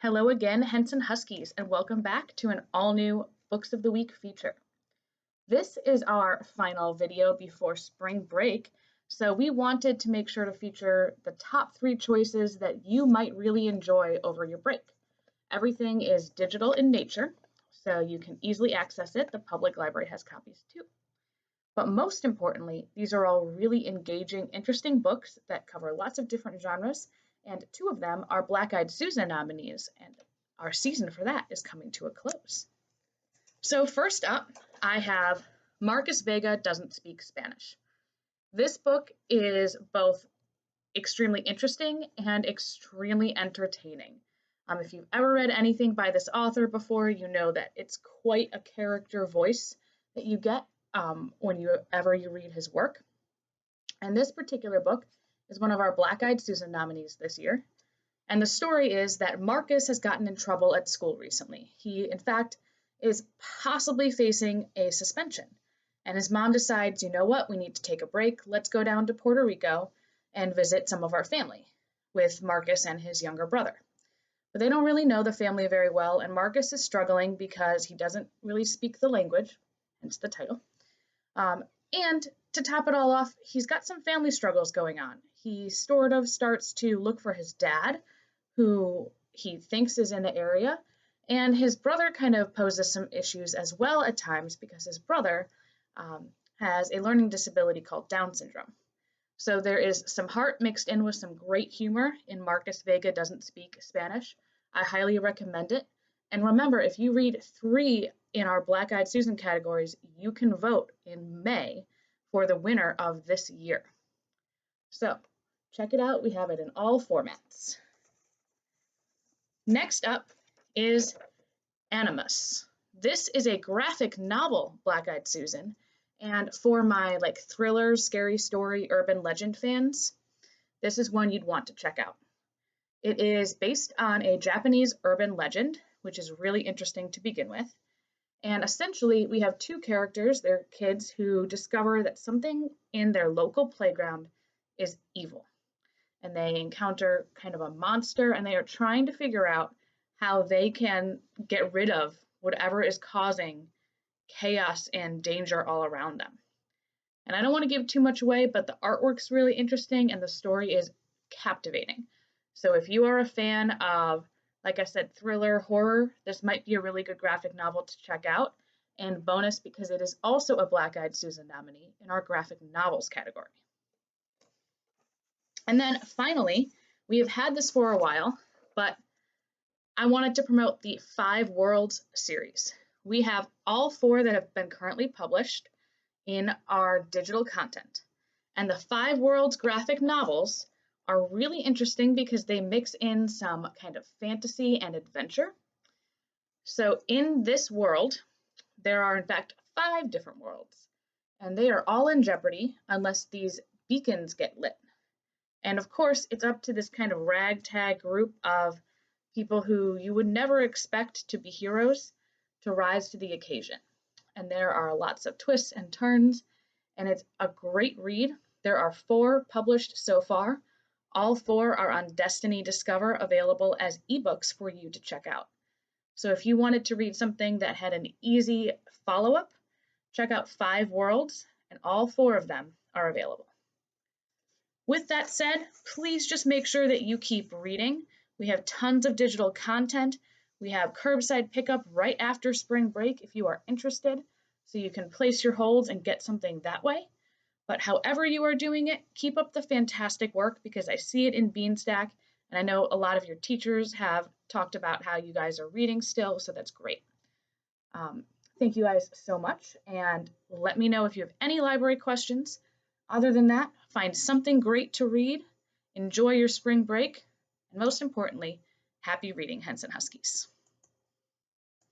Hello again, Henson Huskies, and welcome back to an all-new Books of the Week feature. This is our final video before spring break, so we wanted to make sure to feature the top 3 choices that you might really enjoy over your break. Everything is digital in nature, so you can easily access it. The public library has copies too. But most importantly, these are all really engaging, interesting books that cover lots of different genres, and 2 of them are Black-Eyed Susan nominees, and our season for that is coming to a close. So first up, I have Marcus Vega Doesn't Speak Spanish. This book is both extremely interesting and extremely entertaining. If you've ever read anything by this author before, you know that it's quite a character voice that you get whenever you read his work. And this particular book is one of our Black-Eyed Susan nominees this year. And the story is that Marcus has gotten in trouble at school recently. He, in fact, is possibly facing a suspension. And his mom decides, you know what, we need to take a break. Let's go down to Puerto Rico and visit some of our family with Marcus and his younger brother. But they don't really know the family very well, and Marcus is struggling because he doesn't really speak the language, hence the title. And to top it all off, he's got some family struggles going on. He sort of starts to look for his dad, who he thinks is in the area, and his brother kind of poses some issues as well at times because his brother has a learning disability called Down syndrome. So there is some heart mixed in with some great humor in Marcus Vega Doesn't Speak Spanish. I highly recommend it. And remember, if you read 3 in our Black-Eyed Susan categories, you can vote in May for the winner of this year. So check it out. We have it in all formats. Next up is Animus. This is a graphic novel, Black-Eyed Susan, and for my thriller, scary story, urban legend fans, this is one you'd want to check out. It is based on a Japanese urban legend, which is really interesting to begin with. And essentially, we have 2 characters. They're kids who discover that something in their local playground is evil. And they encounter kind of a monster, and they are trying to figure out how they can get rid of whatever is causing chaos and danger all around them. And I don't want to give too much away, but the artwork's really interesting and the story is captivating. So if you are a fan of, like I said, thriller, horror, this might be a really good graphic novel to check out. And bonus, because it is also a Black-Eyed Susan nominee in our graphic novels category. And then finally, we have had this for a while, but I wanted to promote the 5 Worlds series. We have all 4 that have been currently published in our digital content. And the 5 Worlds graphic novels are really interesting because they mix in some kind of fantasy and adventure. So in this world, there are in fact 5 different worlds, and they are all in jeopardy unless these beacons get lit. And of course, it's up to this kind of ragtag group of people who you would never expect to be heroes to rise to the occasion. And there are lots of twists and turns, and it's a great read. There are 4 published so far. All 4 are on Destiny Discover, available as ebooks for you to check out. So if you wanted to read something that had an easy follow-up, check out 5 Worlds, and all 4 of them are available. With that said, please just make sure that you keep reading. We have tons of digital content. We have curbside pickup right after spring break if you are interested, so you can place your holds and get something that way. But however you are doing it, keep up the fantastic work because I see it in Beanstack, and I know a lot of your teachers have talked about how you guys are reading still, so that's great. Thank you guys so much, and let me know if you have any library questions. Other than that, find something great to read, enjoy your spring break, and most importantly, happy reading, Henson Huskies.